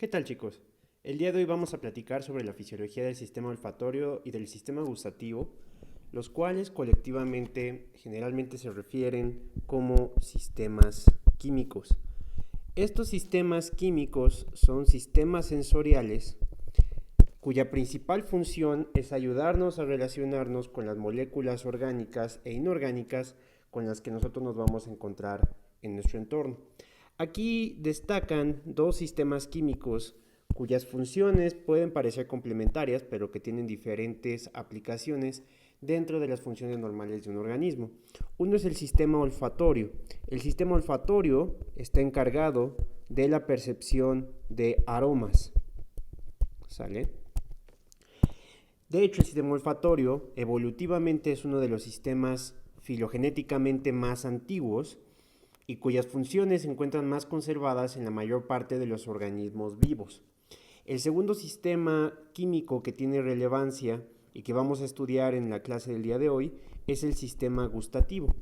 ¿Qué tal, chicos? El día de hoy vamos a platicar sobre la fisiología del sistema olfatorio y del sistema gustativo, los cuales colectivamente generalmente se refieren como sistemas químicos. Estos sistemas químicos son sistemas sensoriales cuya principal función es ayudarnos a relacionarnos con las moléculas orgánicas e inorgánicas con las que nosotros nos vamos a encontrar en nuestro entorno. Aquí destacan dos sistemas químicos cuyas funciones pueden parecer complementarias, pero que tienen diferentes aplicaciones dentro de las funciones normales de un organismo. Uno es el sistema olfatorio. El sistema olfatorio está encargado de la percepción de aromas. ¿Sale? De hecho, el sistema olfatorio evolutivamente es uno de los sistemas filogenéticamente más antiguos y cuyas funciones se encuentran más conservadas en la mayor parte de los organismos vivos. El segundo sistema químico que tiene relevancia y que vamos a estudiar en la clase del día de hoy es el sistema gustativo.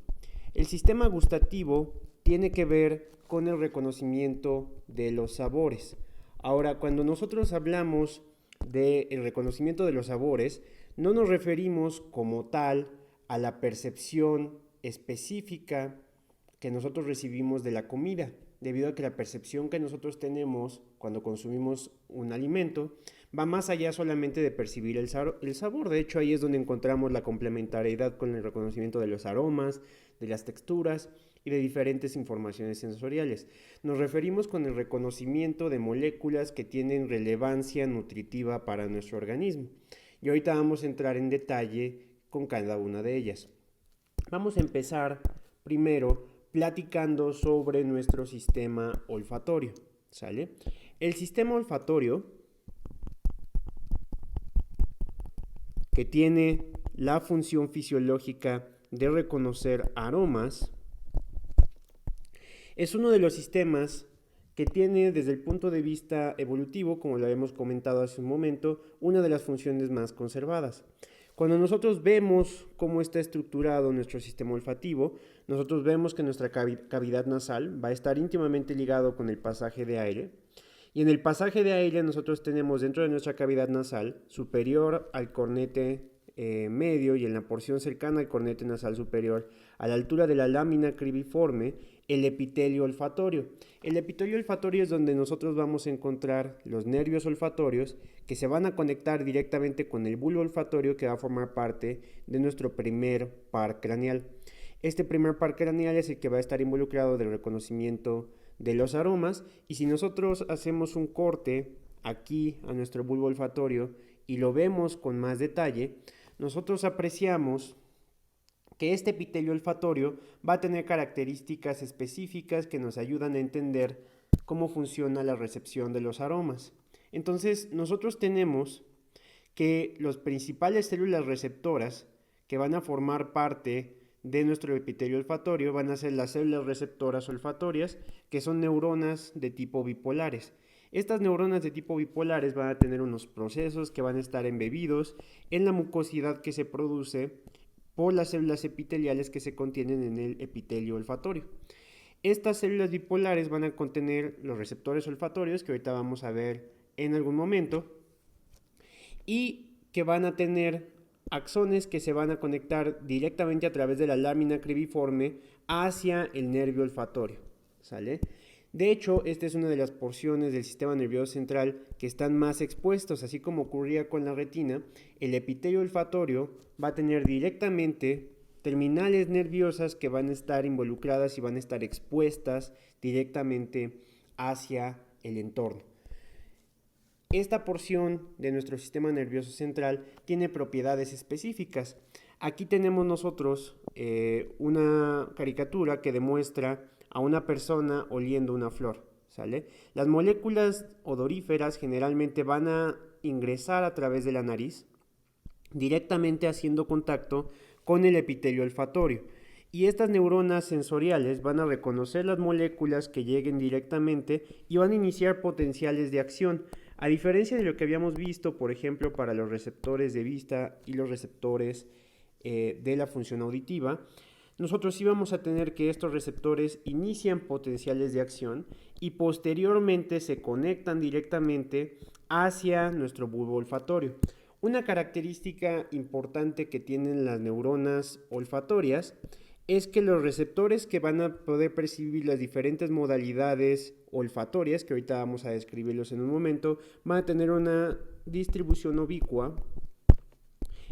El sistema gustativo tiene que ver con el reconocimiento de los sabores. Ahora, cuando nosotros hablamos del reconocimiento de los sabores, no nos referimos como tal a la percepción específica que nosotros recibimos de la comida, debido a que la percepción que nosotros tenemos cuando consumimos un alimento va más allá solamente de percibir el sabor. De hecho, ahí es donde encontramos la complementariedad con el reconocimiento de los aromas, de las texturas y de diferentes informaciones sensoriales. Nos referimos con el reconocimiento de moléculas que tienen relevancia nutritiva para nuestro organismo. Y ahorita vamos a entrar en detalle con cada una de ellas. Vamos a empezar primero platicando sobre nuestro sistema olfatorio, ¿sale? El sistema olfatorio, que tiene la función fisiológica de reconocer aromas, es uno de los sistemas que tiene desde el punto de vista evolutivo, como lo hemos comentado hace un momento, una de las funciones más conservadas. Cuando nosotros vemos cómo está estructurado nuestro sistema olfativo, nosotros vemos que nuestra cavidad nasal va a estar íntimamente ligado con el pasaje de aire. Y en el pasaje de aire nosotros tenemos dentro de nuestra cavidad nasal superior al cornete medio y en la porción cercana al cornete nasal superior, a la altura de la lámina cribiforme, el epitelio olfatorio. El epitelio olfatorio es donde nosotros vamos a encontrar los nervios olfatorios que se van a conectar directamente con el bulbo olfatorio que va a formar parte de nuestro primer par craneal. Este primer par craneal es el que va a estar involucrado del reconocimiento de los aromas, y si nosotros hacemos un corte aquí a nuestro bulbo olfatorio y lo vemos con más detalle, nosotros apreciamos que este epitelio olfatorio va a tener características específicas que nos ayudan a entender cómo funciona la recepción de los aromas. Entonces, nosotros tenemos que las principales células receptoras que van a formar parte de nuestro epitelio olfatorio van a ser las células receptoras olfatorias, que son neuronas de tipo bipolares. Estas neuronas de tipo bipolares van a tener unos procesos que van a estar embebidos en la mucosidad que se produce por las células epiteliales que se contienen en el epitelio olfatorio. Estas células bipolares van a contener los receptores olfatorios, que ahorita vamos a ver en algún momento, y que van a tener axones que se van a conectar directamente a través de la lámina cribiforme hacia el nervio olfatorio, ¿sale? De hecho, esta es una de las porciones del sistema nervioso central que están más expuestos, así como ocurría con la retina. El epitelio olfatorio va a tener directamente terminales nerviosas que van a estar involucradas y van a estar expuestas directamente hacia el entorno. Esta porción de nuestro sistema nervioso central tiene propiedades específicas. Aquí tenemos nosotros una caricatura que demuestra a una persona oliendo una flor, ¿sale? Las moléculas odoríferas generalmente van a ingresar a través de la nariz, directamente haciendo contacto con el epitelio olfatorio. Y estas neuronas sensoriales van a reconocer las moléculas que lleguen directamente y van a iniciar potenciales de acción. A diferencia de lo que habíamos visto, por ejemplo, para los receptores de vista y los receptores de la función auditiva, nosotros sí vamos a tener que estos receptores inician potenciales de acción y posteriormente se conectan directamente hacia nuestro bulbo olfatorio. Una característica importante que tienen las neuronas olfatorias es que los receptores que van a poder percibir las diferentes modalidades olfatorias, que ahorita vamos a describirlos en un momento, van a tener una distribución ubicua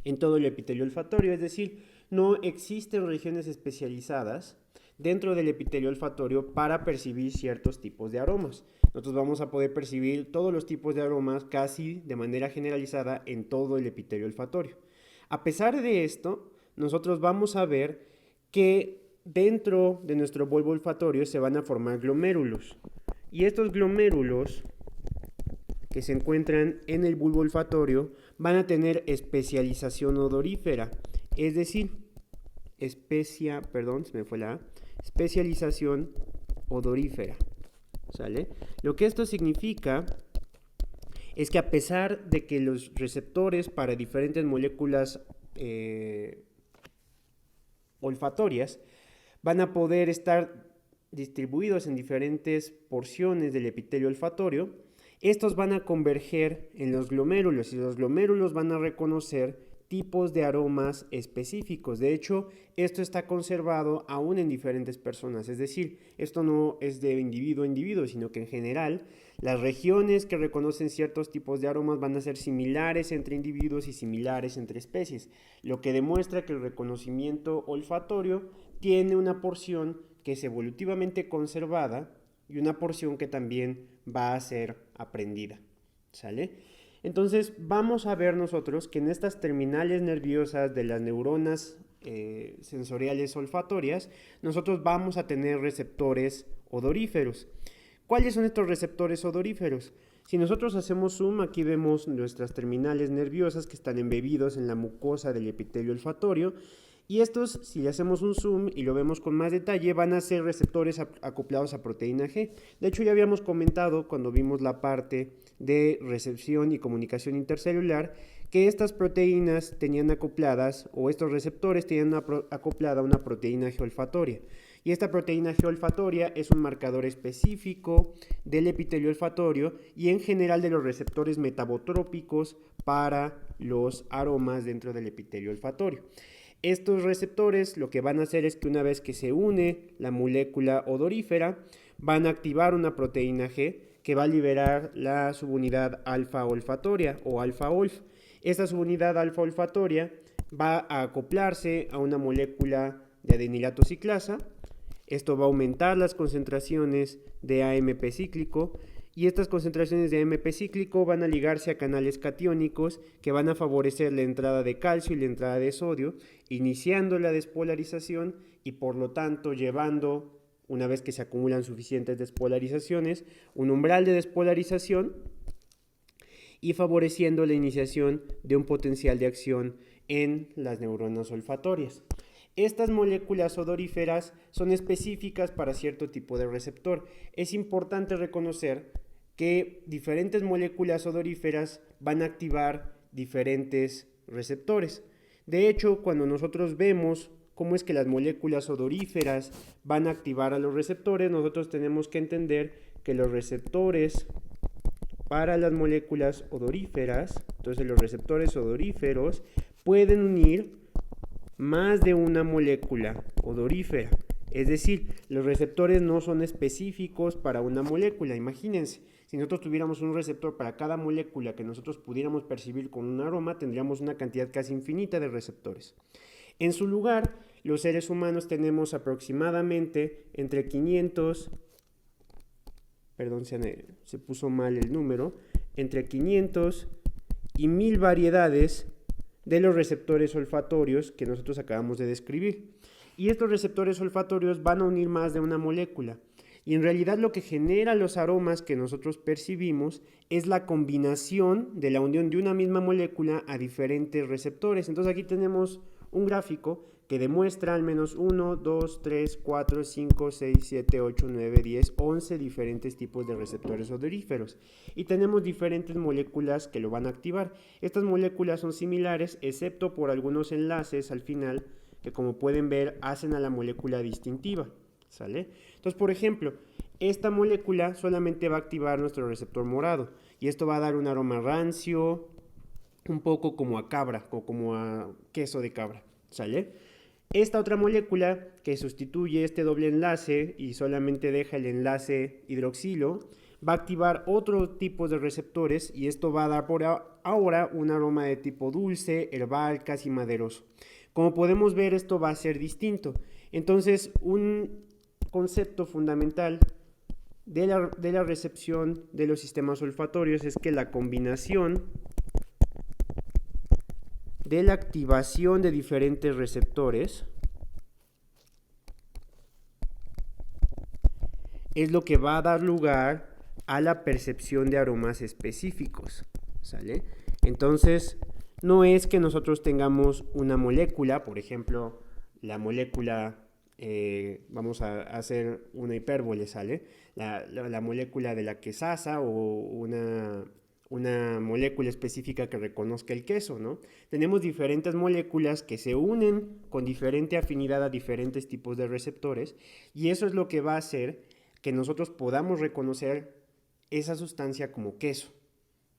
en todo el epitelio olfatorio, es decir, no existen regiones especializadas dentro del epitelio olfatorio para percibir ciertos tipos de aromas. Nosotros vamos a poder percibir todos los tipos de aromas casi de manera generalizada en todo el epitelio olfatorio. A pesar de esto, nosotros vamos a ver que dentro de nuestro bulbo olfatorio se van a formar glomérulos. Y estos glomérulos que se encuentran en el bulbo olfatorio van a tener especialización odorífera, es decir, especialización odorífera, ¿sale? Lo que esto significa es que a pesar de que los receptores para diferentes moléculas olfatorias van a poder estar distribuidos en diferentes porciones del epitelio olfatorio, estos van a converger en los glomérulos y los glomérulos van a reconocer tipos de aromas específicos. De hecho, esto está conservado aún en diferentes personas, es decir, esto no es de individuo a individuo, sino que en general las regiones que reconocen ciertos tipos de aromas van a ser similares entre individuos y similares entre especies, lo que demuestra que el reconocimiento olfatorio tiene una porción que es evolutivamente conservada y una porción que también va a ser aprendida, ¿sale? Entonces vamos a ver nosotros que en estas terminales nerviosas de las neuronas sensoriales olfatorias, nosotros vamos a tener receptores odoríferos. ¿Cuáles son estos receptores odoríferos? Si nosotros hacemos zoom, aquí vemos nuestras terminales nerviosas que están embebidos en la mucosa del epitelio olfatorio. Y estos, si le hacemos un zoom y lo vemos con más detalle, van a ser receptores acoplados a proteína G. De hecho, ya habíamos comentado cuando vimos la parte de recepción y comunicación intercelular que estas proteínas tenían acopladas, o estos receptores tenían acoplada una proteína G olfatoria. Y esta proteína G olfatoria es un marcador específico del epitelio olfatorio y en general de los receptores metabotrópicos para los aromas dentro del epitelio olfatorio. Estos receptores lo que van a hacer es que una vez que se une la molécula odorífera, van a activar una proteína G que va a liberar la subunidad alfa olfatoria o alfa-olf. Esta subunidad alfa olfatoria va a acoplarse a una molécula de adenilato ciclasa. Esto va a aumentar las concentraciones de AMP cíclico y estas concentraciones de AMP cíclico van a ligarse a canales catiónicos que van a favorecer la entrada de calcio y la entrada de sodio, iniciando la despolarización y por lo tanto llevando, una vez que se acumulan suficientes despolarizaciones, un umbral de despolarización y favoreciendo la iniciación de un potencial de acción en las neuronas olfatorias. Estas moléculas odoríferas son específicas para cierto tipo de receptor. Es importante reconocer que diferentes moléculas odoríferas van a activar diferentes receptores. De hecho, cuando nosotros vemos cómo es que las moléculas odoríferas van a activar a los receptores, nosotros tenemos que entender que los receptores para las moléculas odoríferas, entonces los receptores odoríferos pueden unir más de una molécula odorífera. Es decir, los receptores no son específicos para una molécula. Imagínense, si nosotros tuviéramos un receptor para cada molécula que nosotros pudiéramos percibir con un aroma, tendríamos una cantidad casi infinita de receptores. En su lugar, los seres humanos tenemos aproximadamente entre 500, se puso mal el número, entre 500 y 1000 variedades de los receptores olfatorios que nosotros acabamos de describir. Y estos receptores olfatorios van a unir más de una molécula. Y en realidad lo que genera los aromas que nosotros percibimos es la combinación de la unión de una misma molécula a diferentes receptores. Entonces aquí tenemos un gráfico que demuestra al menos 1, 2, 3, 4, 5, 6, 7, 8, 9, 10, 11 diferentes tipos de receptores odoríferos. Y tenemos diferentes moléculas que lo van a activar. Estas moléculas son similares, excepto por algunos enlaces al final que, como pueden ver, hacen a la molécula distintiva, ¿sale? Entonces, por ejemplo, esta molécula solamente va a activar nuestro receptor morado y esto va a dar un aroma rancio, un poco como a cabra o como a queso de cabra, ¿sale? Esta otra molécula que sustituye este doble enlace y solamente deja el enlace hidroxilo va a activar otro tipo de receptores y esto va a dar por ahora un aroma de tipo dulce, herbal, casi maderoso. Como podemos ver, esto va a ser distinto. Entonces, un concepto fundamental de la recepción de los sistemas olfatorios es que la combinación de la activación de diferentes receptores es lo que va a dar lugar a la percepción de aromas específicos, ¿sale? Entonces, no es que nosotros tengamos una molécula, por ejemplo, la molécula, vamos a hacer una hipérbole, ¿sale? La molécula de la quesasa o una molécula específica que reconozca el queso, ¿no? Tenemos diferentes moléculas que se unen con diferente afinidad a diferentes tipos de receptores y eso es lo que va a hacer que nosotros podamos reconocer esa sustancia como queso,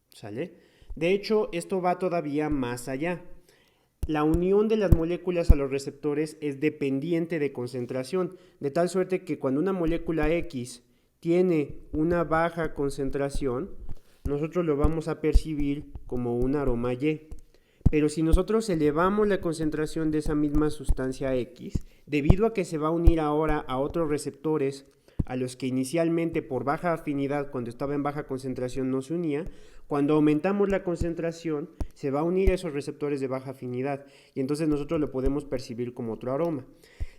¿sale? De hecho, esto va todavía más allá. La unión de las moléculas a los receptores es dependiente de concentración, de tal suerte que cuando una molécula X tiene una baja concentración, nosotros lo vamos a percibir como un aroma Y. Pero si nosotros elevamos la concentración de esa misma sustancia X, debido a que se va a unir ahora a otros receptores a los que inicialmente por baja afinidad, cuando estaba en baja concentración, no se unía, cuando aumentamos la concentración se va a unir a esos receptores de baja afinidad y entonces nosotros lo podemos percibir como otro aroma.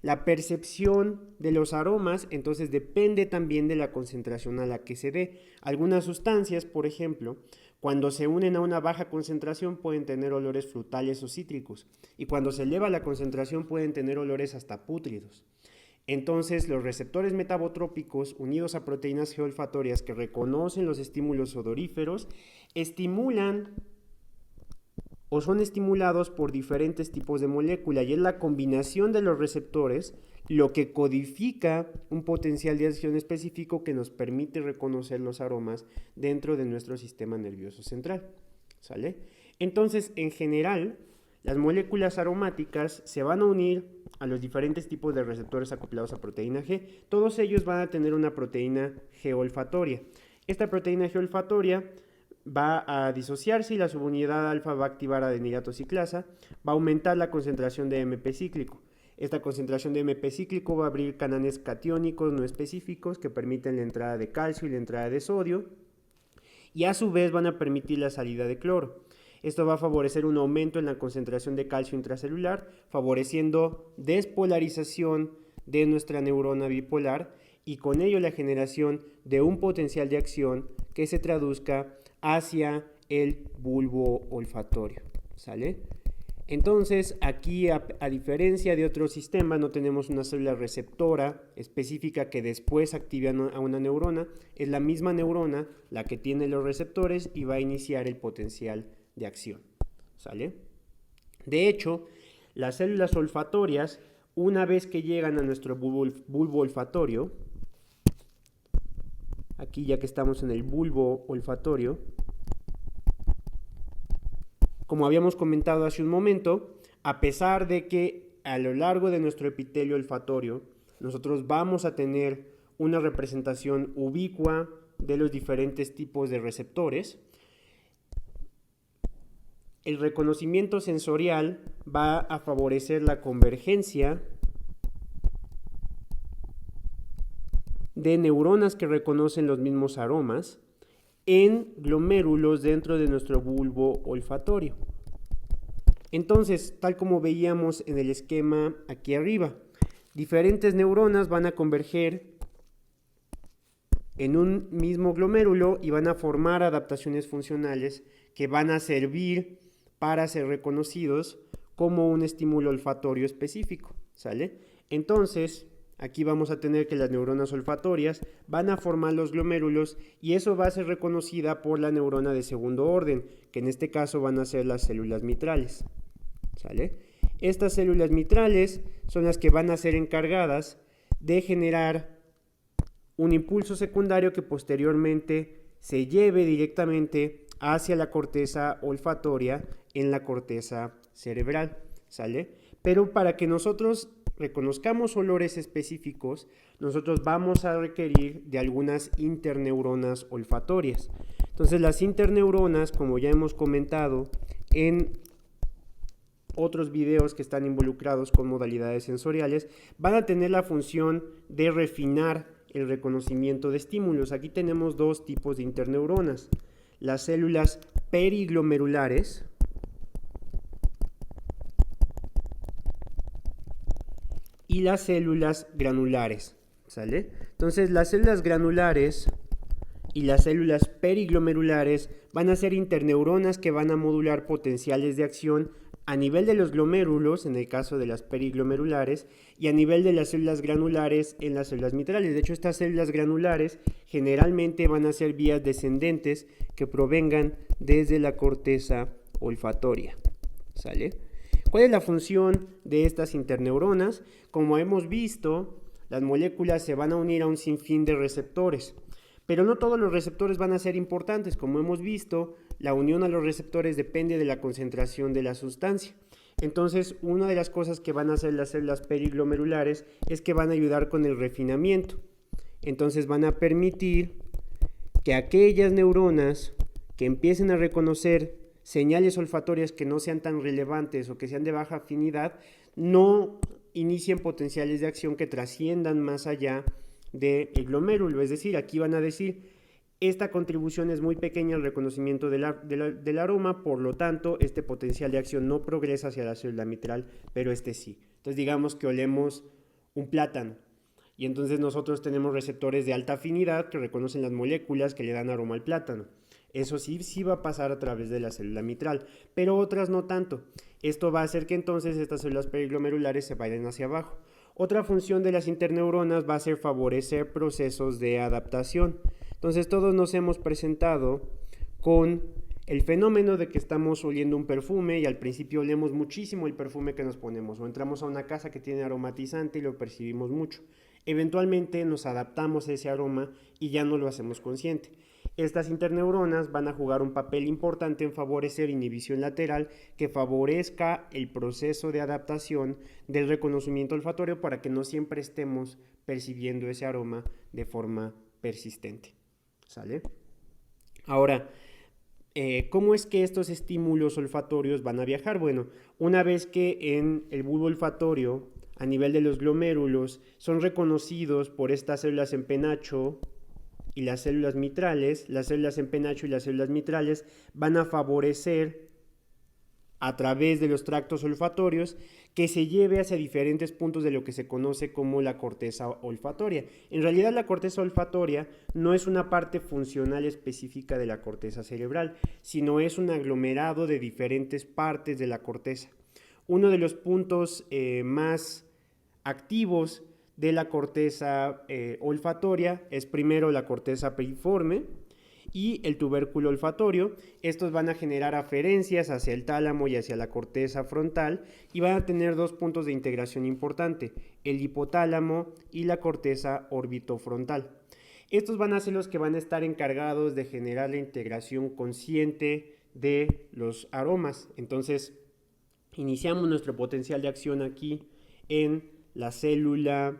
La percepción de los aromas entonces depende también de la concentración a la que se dé. Algunas sustancias, por ejemplo, cuando se unen a una baja concentración pueden tener olores frutales o cítricos y cuando se eleva la concentración pueden tener olores hasta pútridos. Entonces, los receptores metabotrópicos unidos a proteínas G olfatorias que reconocen los estímulos odoríferos estimulan o son estimulados por diferentes tipos de molécula y es la combinación de los receptores lo que codifica un potencial de acción específico que nos permite reconocer los aromas dentro de nuestro sistema nervioso central, ¿sale? Entonces, en general, las moléculas aromáticas se van a unir a los diferentes tipos de receptores acoplados a proteína G. Todos ellos van a tener una proteína G olfatoria. Esta proteína G olfatoria va a disociarse y la subunidad alfa va a activar adenirato ciclasa, va a aumentar la concentración de MP cíclico. Esta concentración de MP cíclico va a abrir canales catiónicos no específicos que permiten la entrada de calcio y la entrada de sodio y a su vez van a permitir la salida de cloro. Esto va a favorecer un aumento en la concentración de calcio intracelular, favoreciendo despolarización de nuestra neurona bipolar y con ello la generación de un potencial de acción que se traduzca hacia el bulbo olfatorio, ¿sale? Entonces, aquí a diferencia de otros sistemas, no tenemos una célula receptora específica que después active a una neurona, es la misma neurona la que tiene los receptores y va a iniciar el potencial de acción, ¿sale? De hecho, las células olfatorias, una vez que llegan a nuestro bulbo olfatorio, aquí ya que estamos en el bulbo olfatorio, como habíamos comentado hace un momento, a pesar de que a lo largo de nuestro epitelio olfatorio nosotros vamos a tener una representación ubicua de los diferentes tipos de receptores, el reconocimiento sensorial va a favorecer la convergencia de neuronas que reconocen los mismos aromas en glomérulos dentro de nuestro bulbo olfatorio. Entonces, tal como veíamos en el esquema aquí arriba, diferentes neuronas van a converger en un mismo glomérulo y van a formar adaptaciones funcionales que van a servir para ser reconocidos como un estímulo olfatorio específico, ¿sale? Entonces, aquí vamos a tener que las neuronas olfatorias van a formar los glomérulos y eso va a ser reconocida por la neurona de segundo orden, que en este caso van a ser las células mitrales, ¿sale? Estas células mitrales son las que van a ser encargadas de generar un impulso secundario que posteriormente se lleve directamente hacia la corteza olfatoria en la corteza cerebral, ¿sale? Pero para que nosotros reconozcamos olores específicos, nosotros vamos a requerir de algunas interneuronas olfatorias. Entonces las interneuronas, como ya hemos comentado en otros videos que están involucrados con modalidades sensoriales, van a tener la función de refinar el reconocimiento de estímulos. Aquí tenemos dos tipos de interneuronas: las células periglomerulares y las células granulares, ¿sale? Entonces las células granulares y las células periglomerulares van a ser interneuronas que van a modular potenciales de acción a nivel de los glomérulos, en el caso de las periglomerulares, y a nivel de las células granulares en las células mitrales. De hecho, estas células granulares generalmente van a ser vías descendentes que provengan desde la corteza olfatoria, ¿sale? ¿Cuál es la función de estas interneuronas? Como hemos visto, las moléculas se van a unir a un sinfín de receptores, pero no todos los receptores van a ser importantes. Como hemos visto, la unión a los receptores depende de la concentración de la sustancia. Entonces, una de las cosas que van a hacer las células periglomerulares es que van a ayudar con el refinamiento. Entonces, van a permitir que aquellas neuronas que empiecen a reconocer señales olfatorias que no sean tan relevantes o que sean de baja afinidad, no inicien potenciales de acción que trasciendan más allá del glomérulo. Es decir, aquí van a decir: esta contribución es muy pequeña al reconocimiento del aroma, por lo tanto, este potencial de acción no progresa hacia la célula mitral, pero este sí. Entonces, digamos que olemos un plátano, y entonces nosotros tenemos receptores de alta afinidad que reconocen las moléculas que le dan aroma al plátano. Eso sí va a pasar a través de la célula mitral, pero otras no tanto. Esto va a hacer que entonces estas células periglomerulares se vayan hacia abajo. Otra función de las interneuronas va a ser favorecer procesos de adaptación. Entonces todos nos hemos presentado con el fenómeno de que estamos oliendo un perfume y al principio olemos muchísimo el perfume que nos ponemos, o entramos a una casa que tiene aromatizante y lo percibimos mucho. Eventualmente nos adaptamos a ese aroma y ya no lo hacemos consciente. Estas interneuronas van a jugar un papel importante en favorecer inhibición lateral que favorezca el proceso de adaptación del reconocimiento olfatorio para que no siempre estemos percibiendo ese aroma de forma persistente, ¿sale? Ahora, ¿cómo es que estos estímulos olfatorios van a viajar? Bueno, una vez que en el bulbo olfatorio, a nivel de los glomérulos, son reconocidos por estas células en penacho y las células mitrales, las células en penacho y las células mitrales van a favorecer a través de los tractos olfatorios que se lleve hacia diferentes puntos de lo que se conoce como la corteza olfatoria. En realidad, la corteza olfatoria no es una parte funcional específica de la corteza cerebral, sino es un aglomerado de diferentes partes de la corteza. Uno de los puntos más activos de la corteza olfatoria es primero la corteza piriforme y el tubérculo olfatorio. Estos van a generar aferencias hacia el tálamo y hacia la corteza frontal y van a tener dos puntos de integración importante: el hipotálamo y la corteza orbitofrontal. Estos van a ser los que van a estar encargados de generar la integración consciente de los aromas. Entonces, iniciamos nuestro potencial de acción aquí en la célula,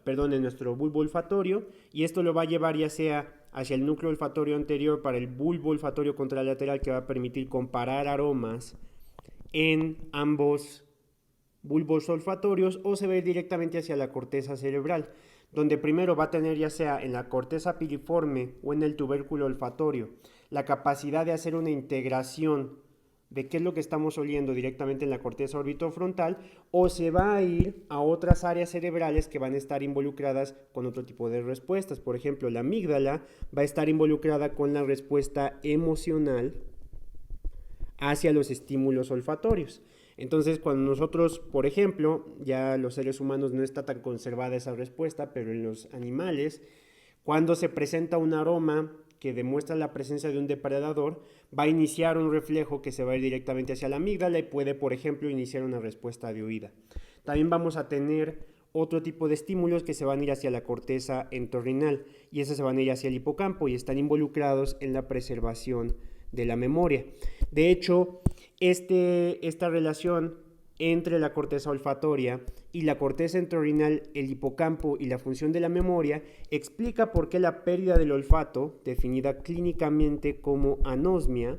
en nuestro bulbo olfatorio, y esto lo va a llevar ya sea hacia el núcleo olfatorio anterior para el bulbo olfatorio contralateral, que va a permitir comparar aromas en ambos bulbos olfatorios, o se va a ir directamente hacia la corteza cerebral, donde primero va a tener ya sea en la corteza piriforme o en el tubérculo olfatorio la capacidad de hacer una integración de qué es lo que estamos oliendo directamente en la corteza orbitofrontal, o se va a ir a otras áreas cerebrales que van a estar involucradas con otro tipo de respuestas. Por ejemplo, la amígdala va a estar involucrada con la respuesta emocional hacia los estímulos olfatorios. Entonces, cuando nosotros, por ejemplo, ya los seres humanos no está tan conservada esa respuesta, pero en los animales, cuando se presenta un aroma que demuestra la presencia de un depredador, va a iniciar un reflejo que se va a ir directamente hacia la amígdala y puede, por ejemplo, iniciar una respuesta de huida. También vamos a tener otro tipo de estímulos que se van a ir hacia la corteza entorrinal y esos se van a ir hacia el hipocampo y están involucrados en la preservación de la memoria. De hecho, esta relación entre la corteza olfatoria y la corteza entorrinal, el hipocampo y la función de la memoria explica por qué la pérdida del olfato, definida clínicamente como anosmia,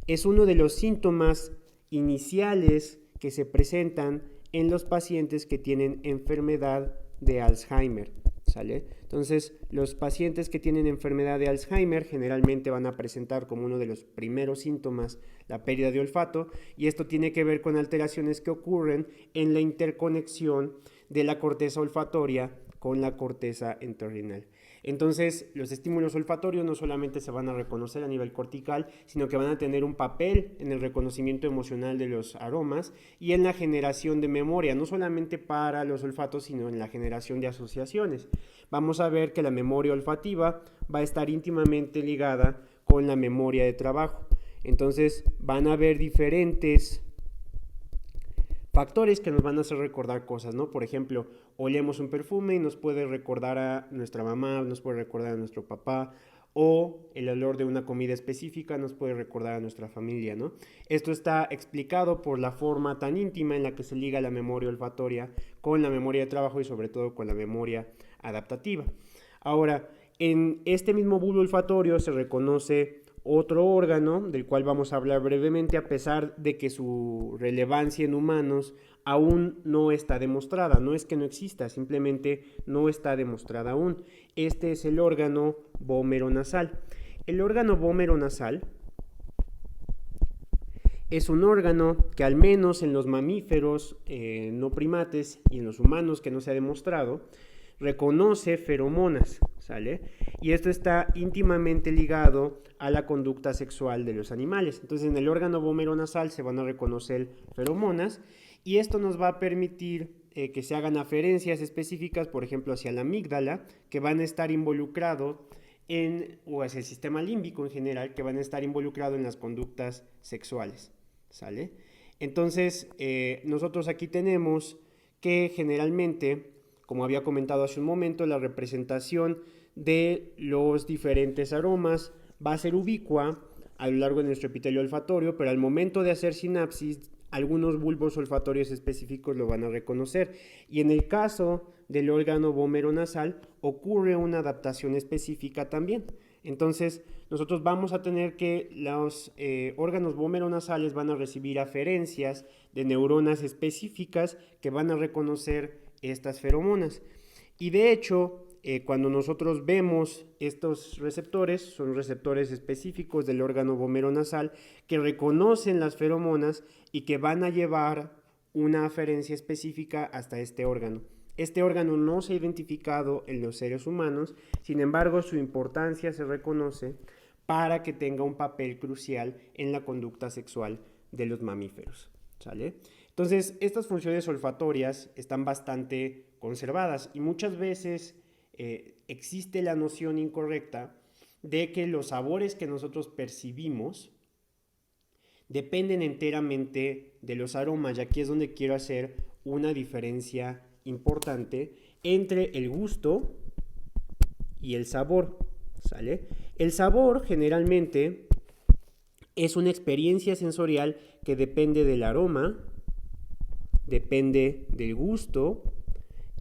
es uno de los síntomas iniciales que se presentan en los pacientes que tienen enfermedad de Alzheimer, ¿sale? Entonces, los pacientes que tienen enfermedad de Alzheimer generalmente van a presentar como uno de los primeros síntomas la pérdida de olfato, y esto tiene que ver con alteraciones que ocurren en la interconexión de la corteza olfatoria con la corteza entorrinal. Entonces, los estímulos olfatorios no solamente se van a reconocer a nivel cortical, sino que van a tener un papel en el reconocimiento emocional de los aromas y en la generación de memoria, no solamente para los olfatos, sino en la generación de asociaciones. Vamos a ver que la memoria olfativa va a estar íntimamente ligada con la memoria de trabajo. Entonces, van a haber diferentes factores que nos van a hacer recordar cosas, ¿no? Por ejemplo, olemos un perfume y nos puede recordar a nuestra mamá, nos puede recordar a nuestro papá, o el olor de una comida específica nos puede recordar a nuestra familia, ¿no? Esto está explicado por la forma tan íntima en la que se liga la memoria olfatoria con la memoria de trabajo y sobre todo con la memoria adaptativa. Ahora, en este mismo bulbo olfatorio se reconoce otro órgano del cual vamos a hablar brevemente, a pesar de que su relevancia en humanos aún no está demostrada. No es que no exista, simplemente no está demostrada aún. Este es el órgano vómero-nasal. El órgano vómero-nasal es un órgano que, al menos en los mamíferos no primates y en los humanos que no se ha demostrado, reconoce feromonas, ¿sale? Y esto está íntimamente ligado a la conducta sexual de los animales. Entonces, en el órgano vómero-nasal se van a reconocer feromonas y esto nos va a permitir que se hagan aferencias específicas, por ejemplo, hacia la amígdala, que van a estar involucrados o hacia el sistema límbico en general, que van a estar involucrados en las conductas sexuales, ¿sale? Entonces, nosotros aquí tenemos que generalmente, como había comentado hace un momento, la representación de los diferentes aromas va a ser ubicua a lo largo de nuestro epitelio olfatorio, pero al momento de hacer sinapsis, algunos bulbos olfatorios específicos lo van a reconocer. Y en el caso del órgano vómero-nasal ocurre una adaptación específica también. Entonces, nosotros vamos a tener que los órganos vómero-nasales van a recibir aferencias de neuronas específicas que van a reconocer estas feromonas. Y de hecho, cuando nosotros vemos estos receptores, son receptores específicos del órgano vómero-nasal que reconocen las feromonas y que van a llevar una aferencia específica hasta este órgano. Este órgano no se ha identificado en los seres humanos, sin embargo, su importancia se reconoce para que tenga un papel crucial en la conducta sexual de los mamíferos, ¿sale? Entonces, estas funciones olfatorias están bastante conservadas y muchas veces existe la noción incorrecta de que los sabores que nosotros percibimos dependen enteramente de los aromas, y aquí es donde quiero hacer una diferencia importante entre el gusto y el sabor, ¿sale? El sabor generalmente es una experiencia sensorial que depende del aroma, depende del gusto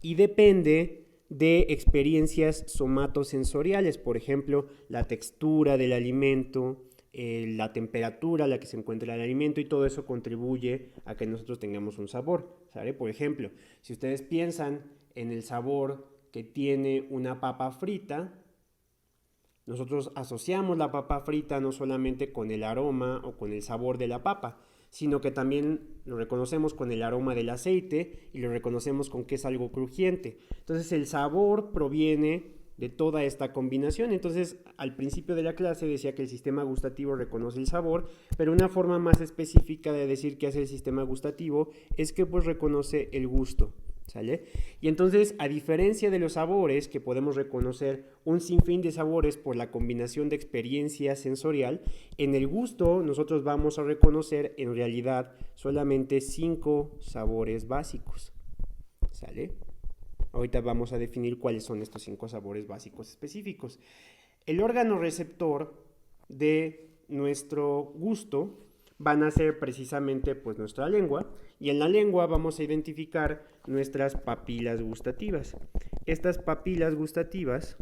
y depende de experiencias somatosensoriales, por ejemplo, la textura del alimento, la temperatura a la que se encuentra el alimento, y todo eso contribuye a que nosotros tengamos un sabor, ¿sale? Por ejemplo, si ustedes piensan en el sabor que tiene una papa frita, nosotros asociamos la papa frita no solamente con el aroma o con el sabor de la papa, sino que también lo reconocemos con el aroma del aceite y lo reconocemos con que es algo crujiente. Entonces, el sabor proviene de toda esta combinación. Entonces, al principio de la clase decía que el sistema gustativo reconoce el sabor, pero una forma más específica de decir qué hace el sistema gustativo es que pues reconoce el gusto, ¿Sale? Y entonces, a diferencia de los sabores, que podemos reconocer un sinfín de sabores por la combinación de experiencia sensorial, en el gusto nosotros vamos a reconocer en realidad solamente 5 sabores básicos. ¿Sale? Ahorita vamos a definir cuáles son estos 5 sabores básicos específicos. El órgano receptor de nuestro gusto van a ser precisamente pues nuestra lengua, y en la lengua vamos a identificar nuestras papilas gustativas. Estas papilas gustativas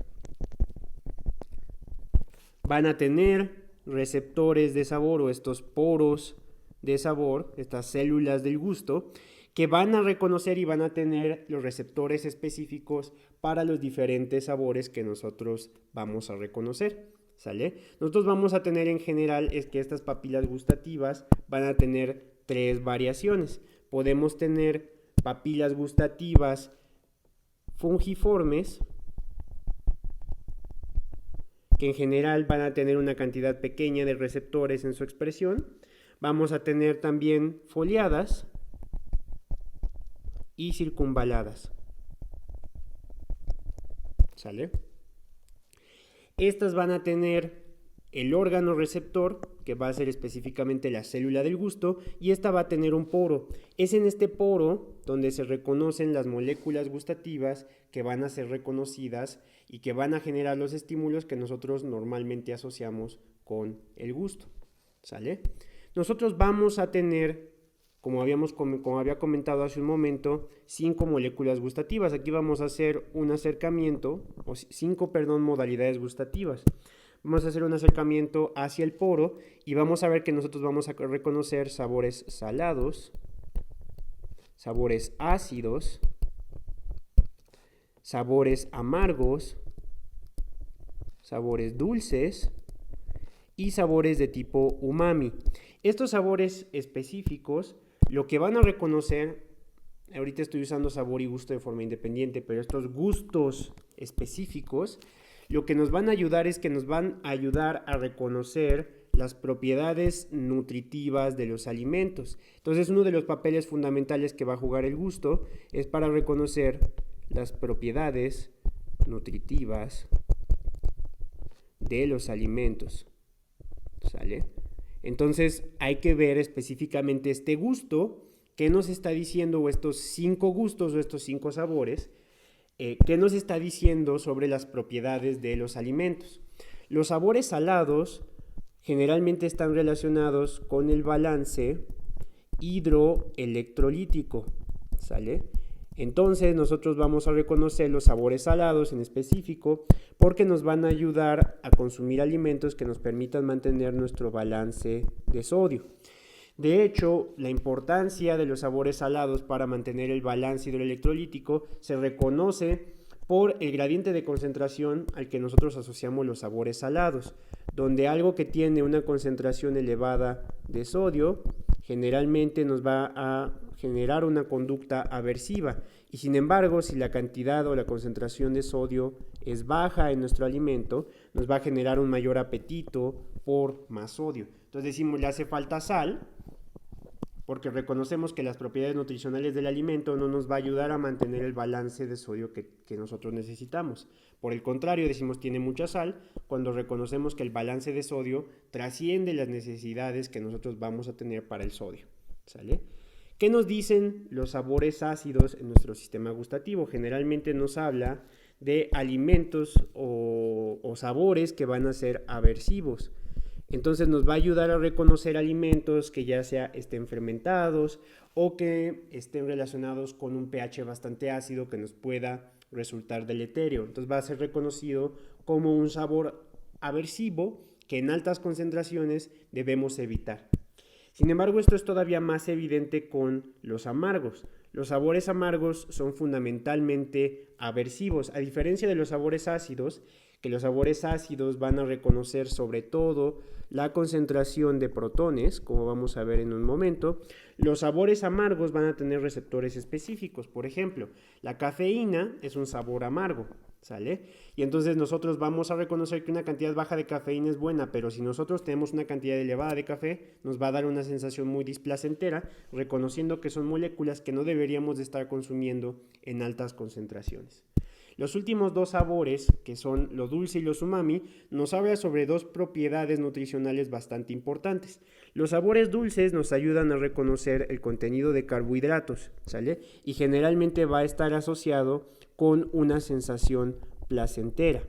van a tener receptores de sabor, o estos poros de sabor, estas células del gusto, que van a reconocer y van a tener los receptores específicos para los diferentes sabores que nosotros vamos a reconocer. ¿Sale? Nosotros vamos a tener en general es que estas papilas gustativas van a tener 3 variaciones. Podemos tener papilas gustativas fungiformes, que en general van a tener una cantidad pequeña de receptores en su expresión. Vamos a tener también foliadas y circunvaladas. ¿Sale? Estas van a tener el órgano receptor, que va a ser específicamente la célula del gusto, y esta va a tener un poro. Es en este poro donde se reconocen las moléculas gustativas que van a ser reconocidas y que van a generar los estímulos que nosotros normalmente asociamos con el gusto. ¿Sale? Nosotros vamos a tener, como había comentado hace un momento, 5 moléculas gustativas. Aquí vamos a hacer un acercamiento, o 5 modalidades gustativas. Vamos a hacer un acercamiento hacia el poro y vamos a ver que nosotros vamos a reconocer sabores salados, sabores ácidos, sabores amargos, sabores dulces y sabores de tipo umami. Estos sabores específicos lo que van a reconocer, ahorita estoy usando sabor y gusto de forma independiente, pero estos gustos específicos, lo que nos van a ayudar es que nos van a ayudar a reconocer las propiedades nutritivas de los alimentos. Entonces, uno de los papeles fundamentales que va a jugar el gusto es para reconocer las propiedades nutritivas de los alimentos. ¿Sale? Entonces hay que ver específicamente este gusto, qué nos está diciendo, o estos 5 gustos o estos 5 sabores, qué nos está diciendo sobre las propiedades de los alimentos. Los sabores salados generalmente están relacionados con el balance hidroelectrolítico, ¿sale? Entonces nosotros vamos a reconocer los sabores salados en específico porque nos van a ayudar a consumir alimentos que nos permitan mantener nuestro balance de sodio. De hecho, la importancia de los sabores salados para mantener el balance hidroelectrolítico se reconoce por el gradiente de concentración al que nosotros asociamos los sabores salados, donde algo que tiene una concentración elevada de sodio generalmente nos va a generar una conducta aversiva, y sin embargo, si la cantidad o la concentración de sodio es baja en nuestro alimento, nos va a generar un mayor apetito por más sodio. Entonces decimos, le hace falta sal, porque reconocemos que las propiedades nutricionales del alimento no nos va a ayudar a mantener el balance de sodio que nosotros necesitamos. Por el contrario, decimos tiene mucha sal cuando reconocemos que el balance de sodio trasciende las necesidades que nosotros vamos a tener para el sodio. ¿Sale? ¿Qué nos dicen los sabores ácidos en nuestro sistema gustativo? Generalmente nos habla de alimentos o sabores que van a ser aversivos. Entonces nos va a ayudar a reconocer alimentos que ya sea estén fermentados o que estén relacionados con un pH bastante ácido que nos pueda resultar deleterio. Entonces va a ser reconocido como un sabor aversivo que en altas concentraciones debemos evitar. Sin embargo, esto es todavía más evidente con los amargos. Los sabores amargos son fundamentalmente aversivos, a diferencia de los sabores ácidos, que los sabores ácidos van a reconocer sobre todo la concentración de protones, como vamos a ver en un momento. Los sabores amargos van a tener receptores específicos. Por ejemplo, la cafeína es un sabor amargo, ¿sale? Y entonces nosotros vamos a reconocer que una cantidad baja de cafeína es buena, pero si nosotros tenemos una cantidad elevada de café, nos va a dar una sensación muy displacentera, reconociendo que son moléculas que no deberíamos de estar consumiendo en altas concentraciones. Los últimos dos sabores, que son lo dulce y los umami, nos hablan sobre dos propiedades nutricionales bastante importantes. Los sabores dulces nos ayudan a reconocer el contenido de carbohidratos, ¿sale? Y generalmente va a estar asociado con una sensación placentera.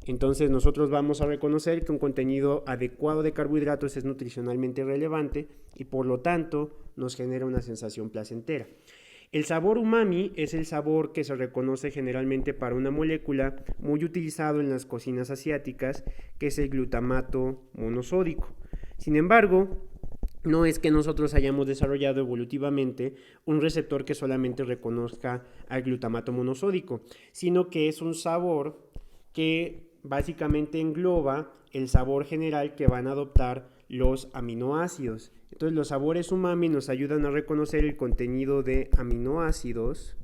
Entonces nosotros vamos a reconocer que un contenido adecuado de carbohidratos es nutricionalmente relevante y por lo tanto nos genera una sensación placentera. El sabor umami es el sabor que se reconoce generalmente para una molécula muy utilizado en las cocinas asiáticas, que es el glutamato monosódico. Sin embargo, no es que nosotros hayamos desarrollado evolutivamente un receptor que solamente reconozca al glutamato monosódico, sino que es un sabor que básicamente engloba el sabor general que van a adoptar los aminoácidos. Entonces los sabores umami nos ayudan a reconocer el contenido de aminoácidos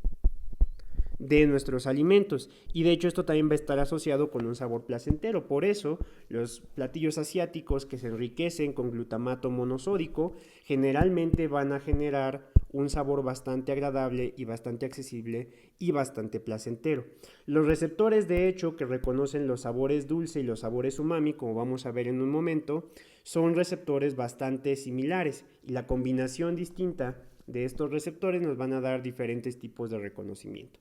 de nuestros alimentos y de hecho esto también va a estar asociado con un sabor placentero. Por eso los platillos asiáticos que se enriquecen con glutamato monosódico generalmente van a generar un sabor bastante agradable y bastante accesible y bastante placentero. Los receptores de hecho que reconocen los sabores dulce y los sabores umami, como vamos a ver en un momento, son receptores bastante similares y la combinación distinta de estos receptores nos van a dar diferentes tipos de reconocimiento.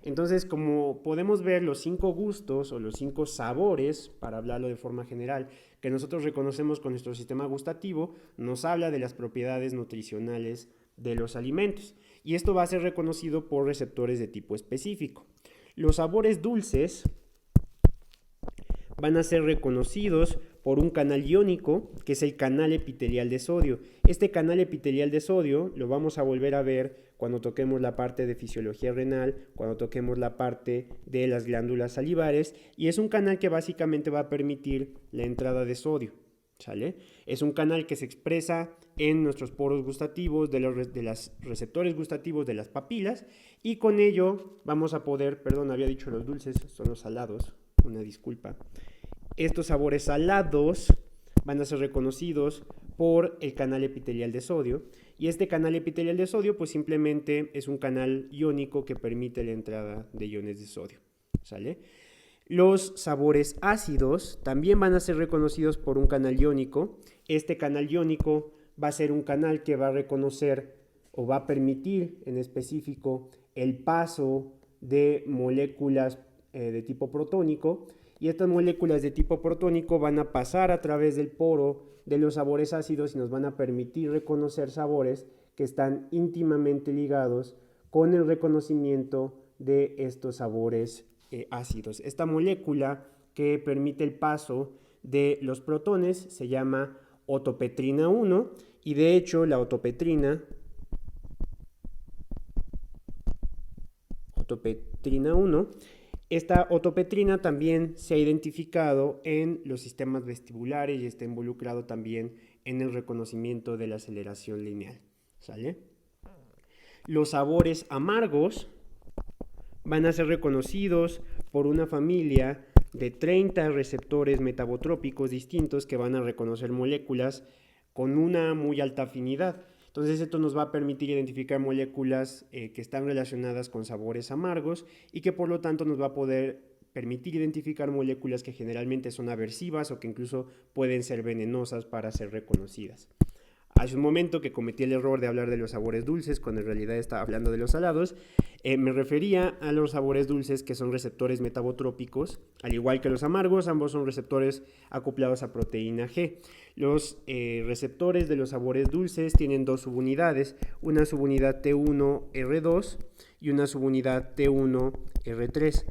Entonces, como podemos ver, los 5 gustos o los 5 sabores, para hablarlo de forma general, que nosotros reconocemos con nuestro sistema gustativo, nos habla de las propiedades nutricionales de los alimentos. Y esto va a ser reconocido por receptores de tipo específico. Los sabores dulces van a ser reconocidos por un canal iónico, que es el canal epitelial de sodio. Este canal epitelial de sodio lo vamos a volver a ver cuando toquemos la parte de fisiología renal, cuando toquemos la parte de las glándulas salivares, y es un canal que básicamente va a permitir la entrada de sodio, ¿sale? Es un canal que se expresa en nuestros poros gustativos, de los receptores gustativos de las papilas, y con ello vamos a poder, perdón, había dicho los dulces, son los salados, una disculpa. Estos sabores salados van a ser reconocidos por el canal epitelial de sodio y este canal epitelial de sodio pues simplemente es un canal iónico que permite la entrada de iones de sodio, ¿sale? Los sabores ácidos también van a ser reconocidos por un canal iónico. Este canal iónico va a ser un canal que va a reconocer o va a permitir en específico el paso de moléculas de tipo protónico. Y estas moléculas de tipo protónico van a pasar a través del poro de los sabores ácidos y nos van a permitir reconocer sabores que están íntimamente ligados con el reconocimiento de estos sabores ácidos. Esta molécula que permite el paso de los protones se llama otopetrina 1 y de hecho la otopetrina 1, esta otopetrina también se ha identificado en los sistemas vestibulares y está involucrado también en el reconocimiento de la aceleración lineal, ¿sale? Los sabores amargos van a ser reconocidos por una familia de 30 receptores metabotrópicos distintos que van a reconocer moléculas con una muy alta afinidad. Entonces esto nos va a permitir identificar moléculas que están relacionadas con sabores amargos y que por lo tanto nos va a poder permitir identificar moléculas que generalmente son aversivas o que incluso pueden ser venenosas para ser reconocidas. Hace un momento que cometí el error de hablar de los sabores dulces cuando en realidad estaba hablando de los salados. Me refería a los sabores dulces que son receptores metabotrópicos, al igual que los amargos, ambos son receptores acoplados a proteína G. Los receptores de los sabores dulces tienen dos subunidades, una subunidad T1R2 y una subunidad T1R3.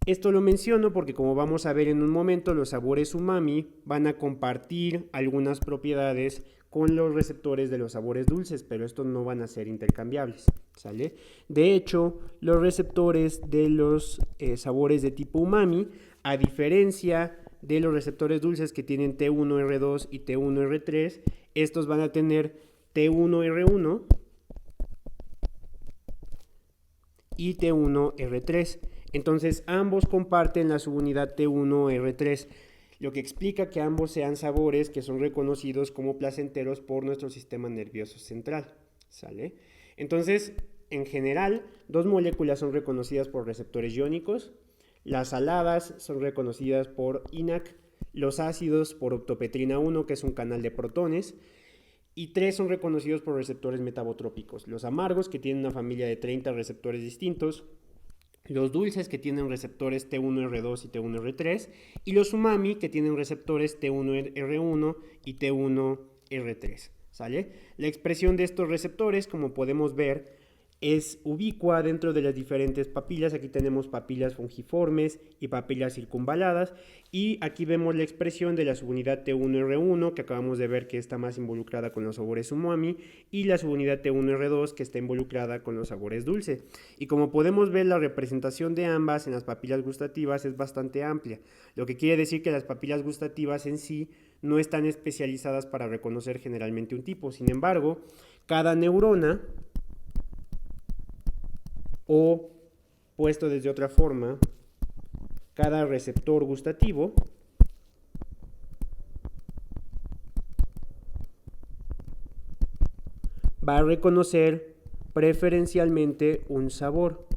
Esto lo menciono porque como vamos a ver en un momento, los sabores umami van a compartir algunas propiedades con los receptores de los sabores dulces, pero estos no van a ser intercambiables, ¿sale? De hecho, los receptores de los sabores de tipo umami a diferencia de los receptores dulces que tienen T1R2 y T1R3, estos van a tener T1R1 y T1R3. Entonces ambos comparten la subunidad T1R3, lo que explica que ambos sean sabores que son reconocidos como placenteros por nuestro sistema nervioso central. ¿Sale? Entonces, en general, dos moléculas son reconocidas por receptores iónicos, las saladas son reconocidas por INAC, los ácidos por octopetrina 1, que es un canal de protones, y 3 son reconocidos por receptores metabotrópicos, los amargos, que tienen una familia de 30 receptores distintos, los dulces, que tienen receptores T1R2 y T1R3, y los umami, que tienen receptores T1R1 y T1R3. ¿Sale? La expresión de estos receptores, como podemos ver, es ubicua dentro de las diferentes papilas. Aquí tenemos papilas fungiformes y papilas circunvaladas, y aquí vemos la expresión de la subunidad T1R1, que acabamos de ver que está más involucrada con los sabores umami, y la subunidad T1R2, que está involucrada con los sabores dulce. Y como podemos ver, la representación de ambas en las papilas gustativas es bastante amplia, lo que quiere decir que las papilas gustativas en sí no están especializadas para reconocer generalmente un tipo. Sin embargo, cada neurona, o puesto desde otra forma, cada receptor gustativo va a reconocer preferencialmente un sabor.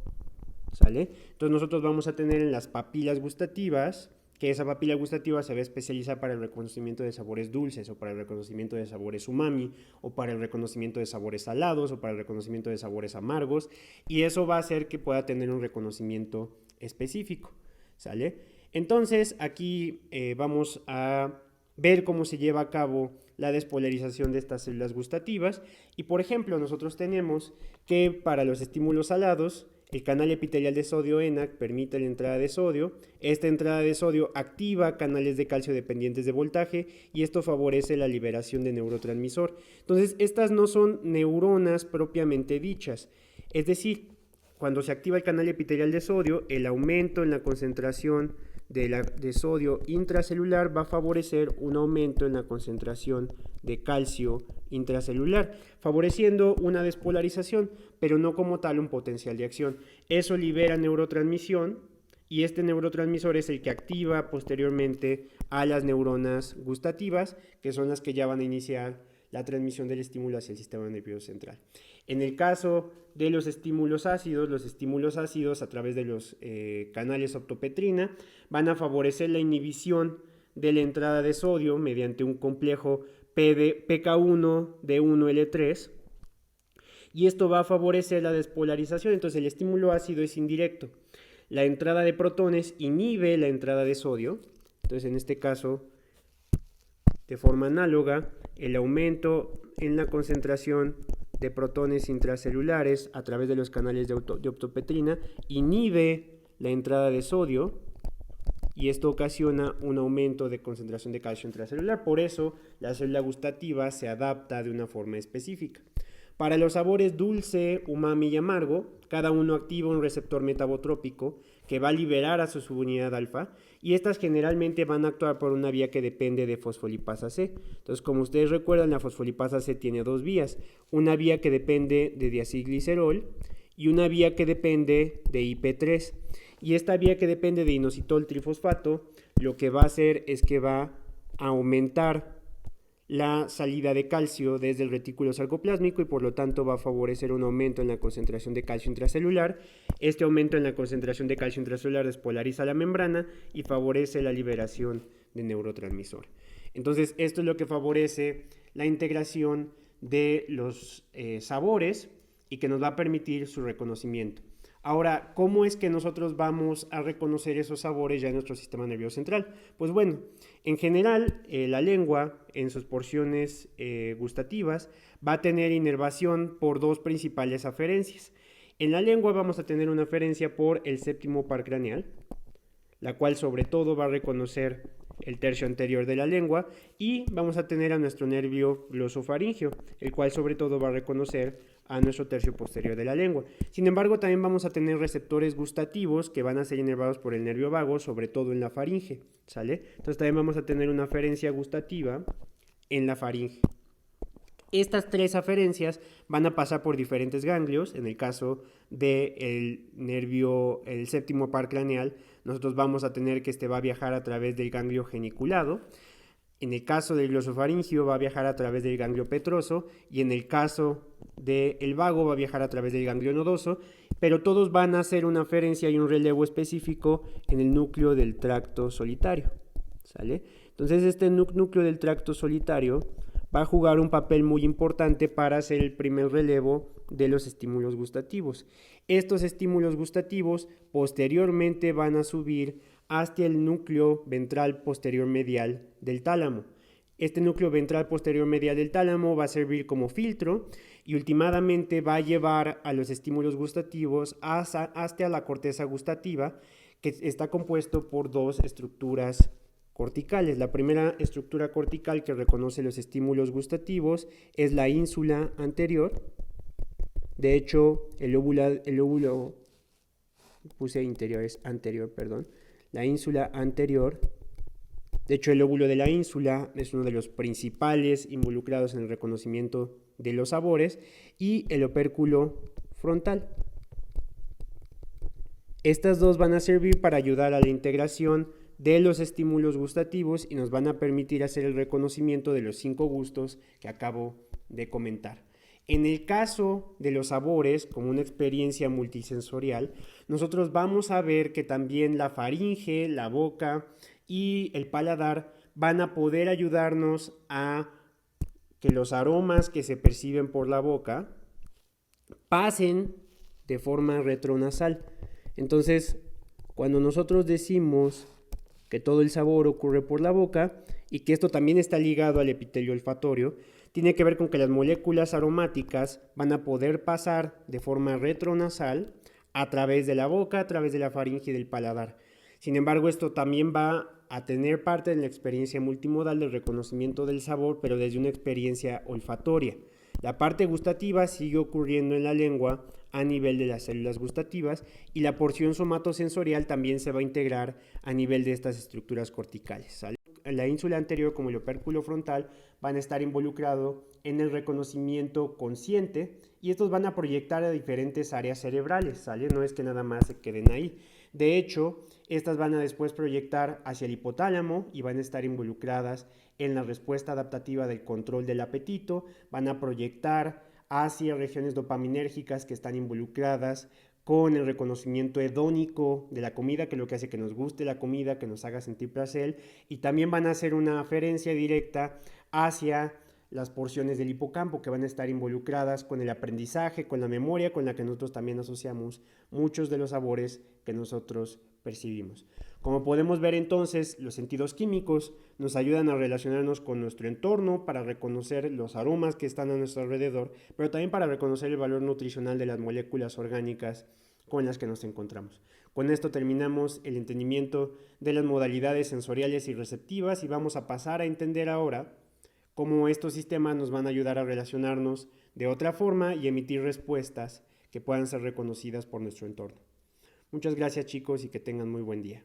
¿Sale? Entonces nosotros vamos a tener en las papilas gustativas, que esa papila gustativa se va a especializar para el reconocimiento de sabores dulces, o para el reconocimiento de sabores umami, o para el reconocimiento de sabores salados, o para el reconocimiento de sabores amargos, y eso va a hacer que pueda tener un reconocimiento específico. ¿Sale? Entonces aquí vamos a ver cómo se lleva a cabo la despolarización de estas células gustativas, y por ejemplo nosotros tenemos que para los estímulos salados el canal epitelial de sodio ENaC permite la entrada de sodio. Esta entrada de sodio activa canales de calcio dependientes de voltaje, y esto favorece la liberación de neurotransmisor. Entonces, estas no son neuronas propiamente dichas. Es decir, cuando se activa el canal epitelial de sodio, el aumento en la concentración de sodio intracelular va a favorecer un aumento en la concentración de calcio intracelular, favoreciendo una despolarización, pero no como tal un potencial de acción. Eso libera neurotransmisión, y este neurotransmisor es el que activa posteriormente a las neuronas gustativas, que son las que ya van a iniciar la transmisión del estímulo hacia el sistema nervioso central. En el caso de los estímulos ácidos a través de los canales octopetrina van a favorecer la inhibición de la entrada de sodio mediante un complejo PK1D1L3, y esto va a favorecer la despolarización. Entonces el estímulo ácido es indirecto. La entrada de protones inhibe la entrada de sodio. Entonces en este caso, de forma análoga, el aumento en la concentración de protones intracelulares a través de los canales de octopetrina inhibe la entrada de sodio, y esto ocasiona un aumento de concentración de calcio intracelular. Por eso la célula gustativa se adapta de una forma específica. Para los sabores dulce, umami y amargo, cada uno activa un receptor metabotrópico que va a liberar a su subunidad alfa, y estas generalmente van a actuar por una vía que depende de fosfolipasa C. Entonces, como ustedes recuerdan, la fosfolipasa C tiene dos vías: una vía que depende de diacilglicerol y una vía que depende de IP3. Y esta vía que depende de inositol trifosfato, lo que va a hacer es que va a aumentar la salida de calcio desde el retículo sarcoplásmico, y por lo tanto va a favorecer un aumento en la concentración de calcio intracelular. Este aumento en la concentración de calcio intracelular despolariza la membrana y favorece la liberación de neurotransmisor. Entonces, esto es lo que favorece la integración de los sabores y que nos va a permitir su reconocimiento. Ahora, ¿cómo es que nosotros vamos a reconocer esos sabores ya en nuestro sistema nervioso central? Pues bueno, en general, la lengua en sus porciones gustativas va a tener inervación por dos principales aferencias. En la lengua vamos a tener una aferencia por el séptimo par craneal, la cual sobre todo va a reconocer el tercio anterior de la lengua, y vamos a tener a nuestro nervio glosofaringeo, el cual sobre todo va a reconocer a nuestro tercio posterior de la lengua. Sin embargo, también vamos a tener receptores gustativos que van a ser inervados por el nervio vago, sobre todo en la faringe, ¿sale? Entonces también vamos a tener una aferencia gustativa en la faringe. Estas tres aferencias van a pasar por diferentes ganglios. En el caso del nervio, el séptimo par craneal, nosotros vamos a tener que este va a viajar a través del ganglio geniculado. En el caso del glosofaringio va a viajar a través del ganglio petroso, y en el caso del vago va a viajar a través del ganglio nodoso, pero todos van a hacer una aferencia y un relevo específico en el núcleo del tracto solitario, ¿sale? Entonces este núcleo del tracto solitario va a jugar un papel muy importante para hacer el primer relevo de los estímulos gustativos. Estos estímulos gustativos posteriormente van a subir hasta el núcleo ventral posterior medial del tálamo. Este núcleo ventral posterior medial del tálamo va a servir como filtro y últimamente va a llevar a los estímulos gustativos hasta la corteza gustativa, que está compuesto por dos estructuras corticales. La primera estructura cortical que reconoce los estímulos gustativos es la ínsula anterior. De hecho, el lóbulo puse interior, es anterior, perdón. La ínsula anterior. De hecho, el lóbulo de la ínsula es uno de los principales involucrados en el reconocimiento de los sabores, y el opérculo frontal. Estas dos van a servir para ayudar a la integración de los estímulos gustativos y nos van a permitir hacer el reconocimiento de los 5 gustos que acabo de comentar. En el caso de los sabores, como una experiencia multisensorial, nosotros vamos a ver que también la faringe, la boca y el paladar van a poder ayudarnos a que los aromas que se perciben por la boca pasen de forma retronasal. Entonces, cuando nosotros decimos que todo el sabor ocurre por la boca y que esto también está ligado al epitelio olfatorio, tiene que ver con que las moléculas aromáticas van a poder pasar de forma retronasal a través de la boca, a través de la faringe y del paladar. Sin embargo, esto también va a tener parte de la experiencia multimodal del reconocimiento del sabor, pero desde una experiencia olfatoria. La parte gustativa sigue ocurriendo en la lengua a nivel de las células gustativas, y la porción somatosensorial también se va a integrar a nivel de estas estructuras corticales, ¿sale? La ínsula anterior como el opérculo frontal van a estar involucrados en el reconocimiento consciente, y estos van a proyectar a diferentes áreas cerebrales, ¿sale? No es que nada más se queden ahí. De hecho, estas van a después proyectar hacia el hipotálamo y van a estar involucradas en la respuesta adaptativa del control del apetito, van a proyectar hacia regiones dopaminérgicas que están involucradas con el reconocimiento hedónico de la comida, que es lo que hace que nos guste la comida, que nos haga sentir placer, y también van a hacer una aferencia directa hacia las porciones del hipocampo que van a estar involucradas con el aprendizaje, con la memoria, con la que nosotros también asociamos muchos de los sabores que nosotros percibimos. Como podemos ver entonces, los sentidos químicos nos ayudan a relacionarnos con nuestro entorno para reconocer los aromas que están a nuestro alrededor, pero también para reconocer el valor nutricional de las moléculas orgánicas con las que nos encontramos. Con esto terminamos el entendimiento de las modalidades sensoriales y receptivas, y vamos a pasar a entender ahora cómo estos sistemas nos van a ayudar a relacionarnos de otra forma y emitir respuestas que puedan ser reconocidas por nuestro entorno. Muchas gracias, chicos, y que tengan muy buen día.